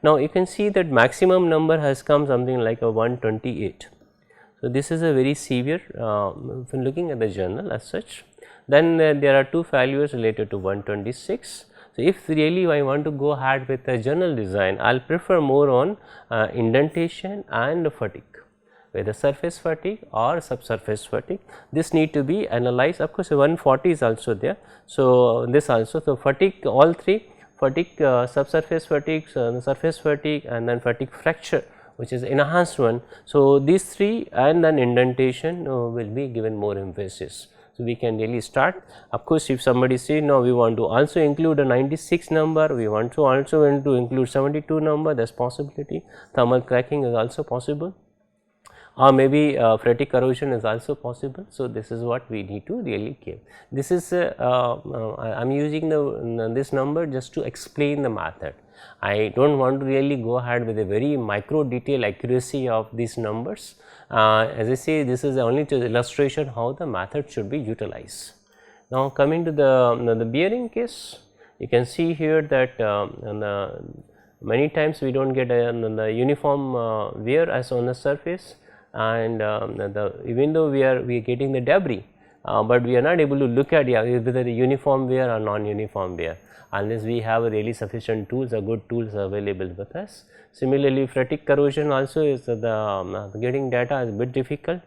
Now, you can see that maximum number has come something like a 128. So, this is a very severe when looking at the journal as such. Then there are 2 failures related to 126. So, if really I want to go ahead with a journal design, I will prefer more on indentation and fatigue, whether surface fatigue or subsurface fatigue. This need to be analyzed. Of course, 140 is also there. So, this also, so fatigue, all 3 fatigue, subsurface fatigue, surface fatigue, and then fatigue fracture, which is enhanced one. So, these 3 and then indentation will be given more emphasis. So, we can really start. Of course, if somebody say no, we want to also include a 96 number, we want to also include 72 number, there is possibility. Thermal cracking is also possible, or maybe phatic corrosion is also possible. So, this is what we need to really give. This is I am using this number just to explain the method. I do not want to really go ahead with a very micro detail accuracy of these numbers. As I say, this is only to illustration how the method should be utilized. Now, coming to the bearing case, you can see here that many times we do not get the uniform wear as on the surface, and even though we are getting the debris, but we are not able to look at whether the uniform wear or non-uniform wear, unless we have really sufficient tools or good tools available with us. Similarly, phatic corrosion also is getting data is a bit difficult.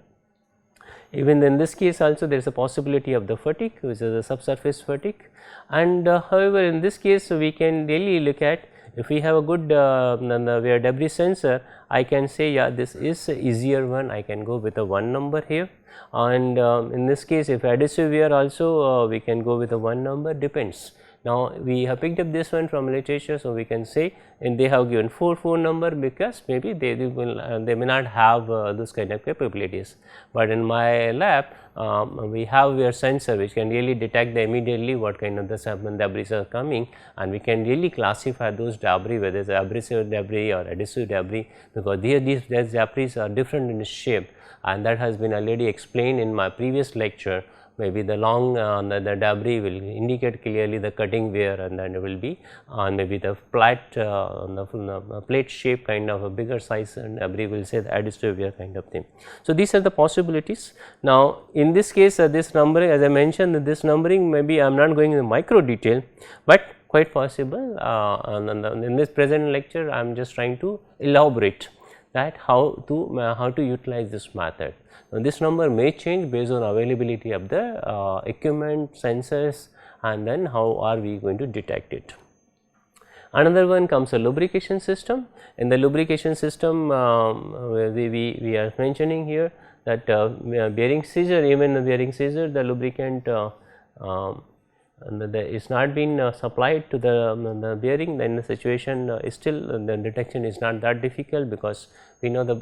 Even in this case also there is a possibility of the fatigue, which is a subsurface fatigue, and however, in this case we can really look at, if we have a good wear debris sensor, I can say this is a easier one, I can go with a 1 number here, and in this case if adhesive wear also we can go with a 1 number, depends. Now, we have picked up this one from literature, so we can say, and they have given 4 number, because maybe they may not have those kind of capabilities, but in my lab we have our sensor which can really detect immediately what kind of the debris are coming, and we can really classify those debris, whether it is abrasive debris or adhesive debris, because these debris are different in shape, and that has been already explained in my previous lecture. Maybe the long the debris will indicate clearly the cutting wear, and then it will be on maybe the flat the plate shape kind of a bigger size, and debris will say the adhesive wear kind of thing. So, these are the possibilities. Now, in this case this numbering, as I mentioned, this numbering maybe I am not going into micro detail, but quite possible in this present lecture I am just trying to elaborate that how to utilize this method. Now, this number may change based on availability of the equipment, sensors, and then how are we going to detect it. Another one comes a lubrication system. In the lubrication system, we are mentioning here that bearing scissor, even the bearing scissor, the lubricant is not been supplied to the bearing, then the situation is still the detection is not that difficult, because we know the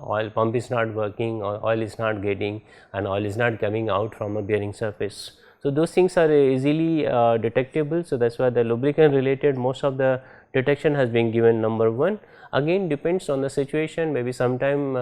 oil pump is not working, or oil is not getting, and oil is not coming out from a bearing surface. So, those things are easily detectable. So, that is why the lubricant related most of the detection has been given number 1. Again, depends on the situation, maybe sometime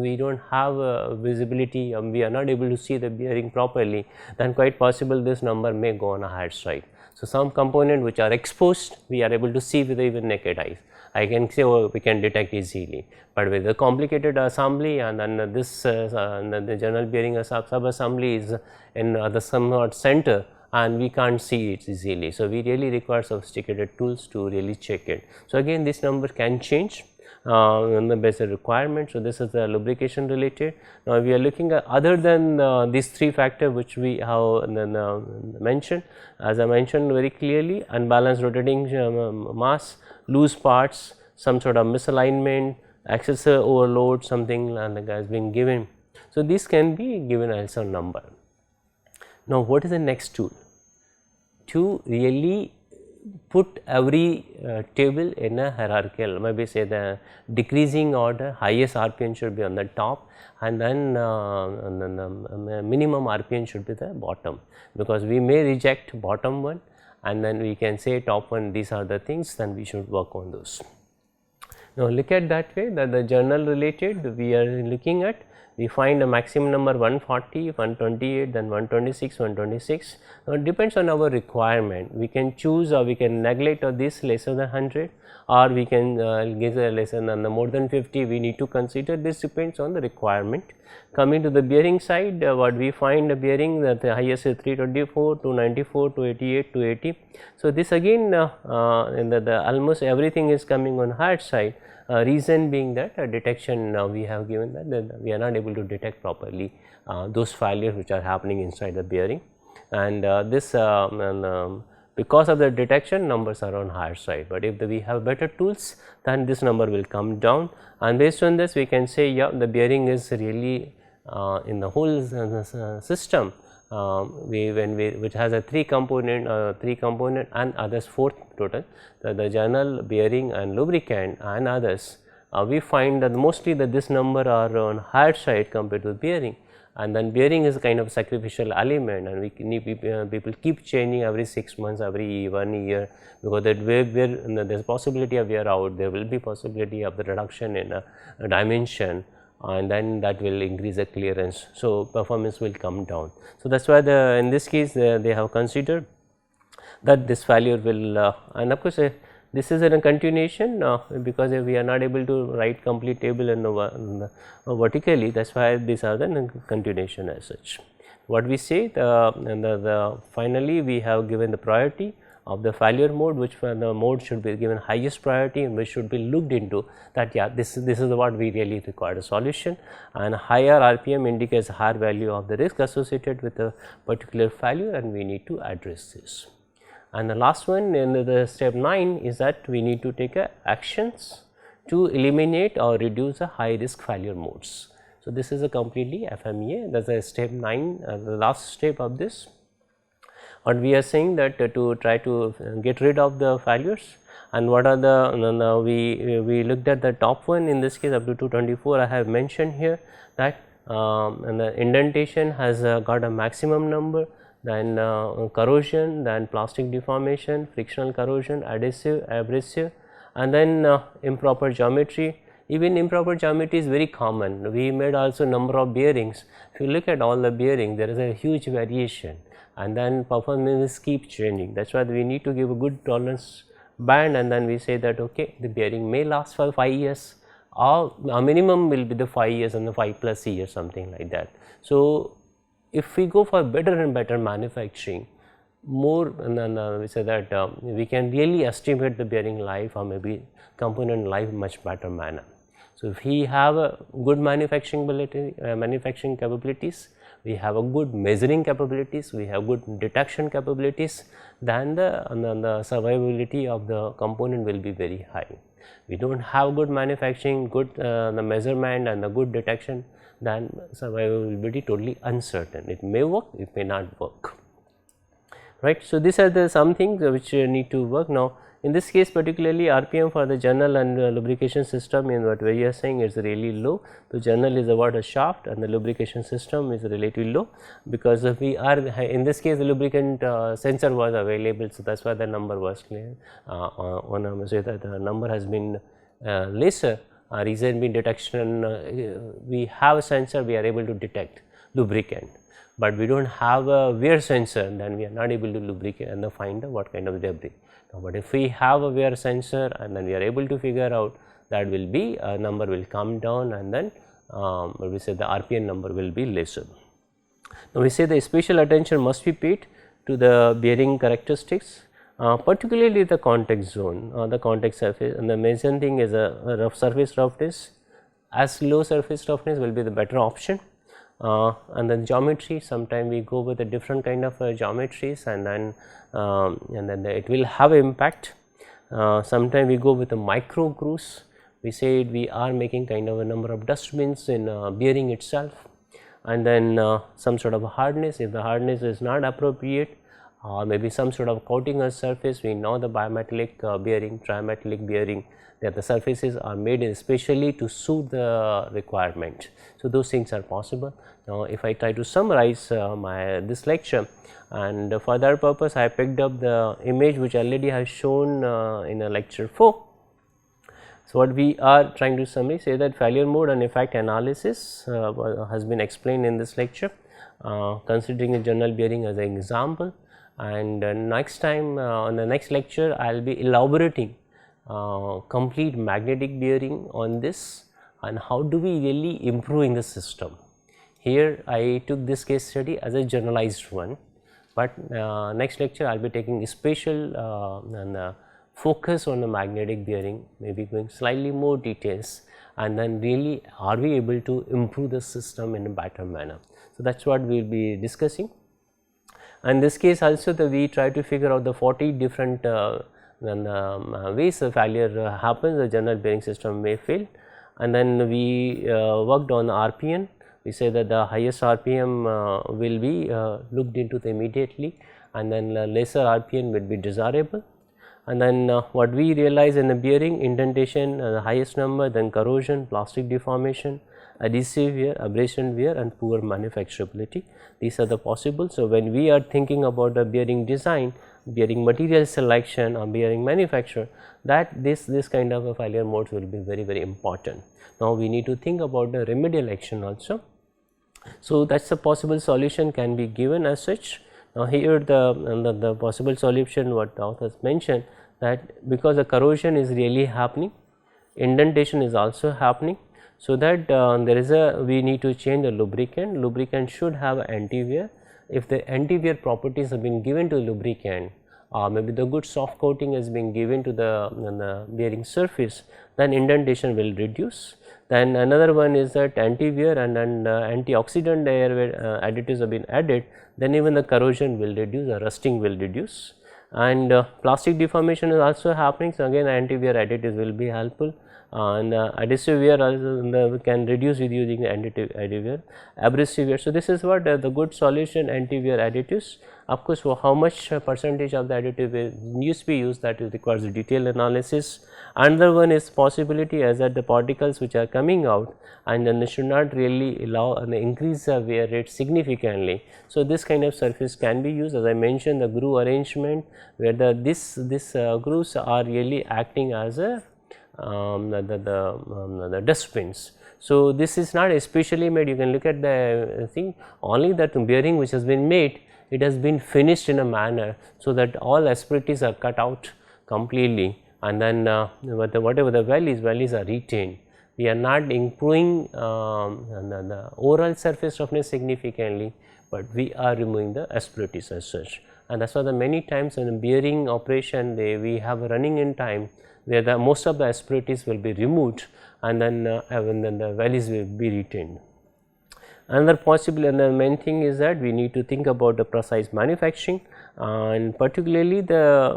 we do not have visibility, we are not able to see the bearing properly, then quite possible this number may go on a higher side. So, some component which are exposed, we are able to see with even naked eyes, I can say we can detect easily, but with the complicated assembly, and then this the general bearing sub assembly is in the somewhat center, and we can't see it easily. So, we really require sophisticated tools to really check it. So, again this number can change, on the basic requirement. So, this is the lubrication related. Now, we are looking at other than these 3 factors which we have mentioned, as I mentioned very clearly, unbalanced rotating mass, loose parts, some sort of misalignment, excessive overload, something like has been given. So, this can be given as a number. Now, what is the next tool? To really put every table in a hierarchical, maybe say the decreasing order, highest RPM should be on the top, and then minimum RPM should be the bottom, because we may reject bottom one and then we can say top one, these are the things, then we should work on those. Now, look at that way, that the journal related we are looking at, we find a maximum number 140, 128, then 126, 126. Now, it depends on our requirement. We can choose or we can neglect this lesser than 100, or we can give a lesser than the more than 50. We need to consider this, depends on the requirement. Coming to the bearing side, what we find a bearing that the highest is 324, 294, 288, 280. So, this again in the almost everything is coming on higher side. Reason being that detection we have given that we are not able to detect properly those failures which are happening inside the bearing, and this because of the detection numbers are on higher side, but if we have better tools then this number will come down, and based on this we can say yeah, the bearing is really in the whole system which has a 3 component and others 4th total, the journal, bearing and lubricant and others, we find that mostly that this number are on higher side compared to bearing, and then bearing is a kind of sacrificial element, and we need people keep changing every 6 months, every 1 year, because that where there is possibility of wear out, there will be possibility of the reduction in a dimension, and then that will increase the clearance. So, performance will come down. So, that is why in this case they have considered that this failure will and of course, this is in a continuation because we are not able to write complete table in vertically, that is why these are the continuation as such. What we say finally we have given the priority of the failure mode, which the mode should be given highest priority and which should be looked into, that yeah, this is what we really require a solution, and higher RPM indicates higher value of the risk associated with a particular failure, and we need to address this. And the last one in the step 9 is that we need to take actions to eliminate or reduce the high risk failure modes. So, this is a completely FMEA, that is a step 9, the last step of this. What we are saying that to try to get rid of the failures, and what are the we looked at the top one, in this case up to 224 I have mentioned here, that and the indentation has got a maximum number, then corrosion, then plastic deformation, frictional corrosion, adhesive, abrasive, and then improper geometry. Even improper geometry is very common. We made also number of bearings. If you look at all the bearings, there is a huge variation, and then performance keep changing. That is why we need to give a good tolerance band, and then we say that okay, the bearing may last for 5 years, or a minimum will be the 5 years and the 5+ years, something like that. So, if we go for better and better manufacturing, more, and then we say that we can really estimate the bearing life or maybe component life much better manner. So, if we have a good manufacturing capabilities, we have a good measuring capabilities, we have good detection capabilities, then the survivability of the component will be very high. We do not have good manufacturing, good the measurement and the good detection, then survivability will be totally uncertain. It may work, it may not work, right. So, these are the some things which need to work. Now, in this case particularly RPM for the journal and lubrication system, in what we are saying is really low. The journal is about a shaft and the lubrication system is relatively low, because we are in this case the lubricant sensor was available. So, that is why the number was clear say that the number has been lesser. Reason being detection, we have a sensor, we are able to detect lubricant, but we do not have a wear sensor, then we are not able to lubricate and find what kind of debris. Now, but if we have a wear sensor and then we are able to figure out, that will be number will come down, and then we say the RPM number will be lesser. Now, we say the special attention must be paid to the bearing characteristics, particularly the contact zone or the contact surface, and the main thing is a rough surface roughness. As low surface roughness will be the better option, and then geometry, sometimes we go with a different kind of geometries, and then it will have impact. Sometimes we go with the micro grooves. We say we are making kind of a number of dustbins in bearing itself, and then some sort of hardness. If the hardness is not appropriate, maybe some sort of coating or surface. We know the bimetallic bearing, trimetallic bearing, that the surfaces are made especially to suit the requirement. So, those things are possible. Now, if I try to summarize this lecture, and for that purpose I picked up the image which already has shown in a lecture 4. So, what we are trying to summarize say that failure mode and effect analysis has been explained in this lecture, considering a general bearing as an example, and next time on the next lecture I will be elaborating complete magnetic bearing on this, and how do we really improving the system. Here I took this case study as a generalized one, but next lecture I will be taking a special and focus on the magnetic bearing, maybe going slightly more details, and then really are we able to improve the system in a better manner. So, that is what we will be discussing. And this case also we try to figure out the 40 different ways a failure happens, the general bearing system may fail, and then we worked on RPN. We say that the highest RPM will be looked into immediately, and then lesser RPM will be desirable. And then what we realize in the bearing, indentation the highest number, then corrosion, plastic deformation, adhesive wear, abrasion wear, and poor manufacturability. These are the possible. So, when we are thinking about the bearing design, bearing material selection or bearing manufacture, that this kind of a failure modes will be very important. Now, we need to think about the remedial action also. So, that is a possible solution can be given as such. Now, here the possible solution what the authors mentioned, that because the corrosion is really happening, indentation is also happening. So, that there is we need to change the lubricant. Lubricant should have anti-wear. If the anti-wear properties have been given to lubricant, maybe the good soft coating has been given to the bearing surface, then indentation will reduce. Then another one is that anti-wear and then antioxidant additives have been added, then even the corrosion will reduce, the rusting will reduce, and plastic deformation is also happening. So, again anti-wear additives will be helpful, and adhesive wear also can reduce with using additive wear, abrasive wear. So, this is what the good solution, anti-wear additives. Of course, for how much percentage of the additive needs to be used, that requires a detailed analysis. Another one is possibility as that the particles which are coming out, and then they should not really allow and increase the wear rate significantly. So, this kind of surface can be used. As I mentioned, the groove arrangement where this grooves are really acting as a the dustbins. So, this is not especially made, you can look at the thing, only that bearing which has been made, it has been finished in a manner, so that all asperities are cut out completely, and then whatever the valleys are retained. We are not improving the overall surface roughness significantly, but we are removing the asperities as such. And that is why the many times in the bearing operation we have a running in time where the most of the asperities will be removed, and then the valleys will be retained. Another possible, and the main thing is that we need to think about the precise manufacturing, and particularly the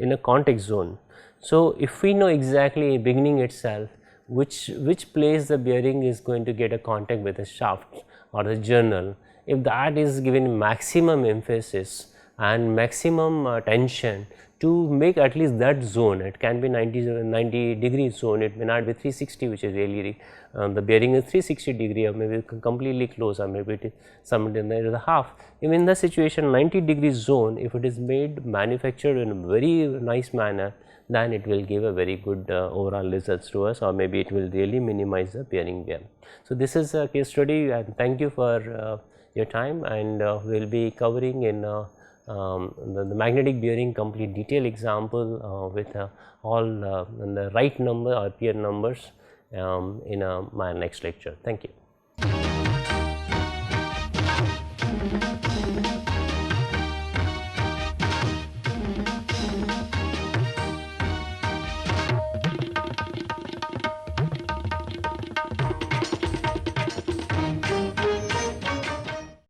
in a contact zone. So, if we know exactly beginning itself which place the bearing is going to get a contact with the shaft or the journal, if that is given maximum emphasis and maximum tension to make at least that zone, it can be 90 degree zone, it may not be 360, which is really the bearing is 360 degree, or maybe completely close, or maybe it is somewhere near the half. Even in the situation 90 degree zone, if it is made manufactured in a very nice manner, then it will give a very good overall results to us, or maybe it will really minimize the bearing wear. So, this is a case study, and thank you for your time, and we will be covering in the magnetic bearing complete detail example with all the right number or RPN numbers in my next lecture. Thank you.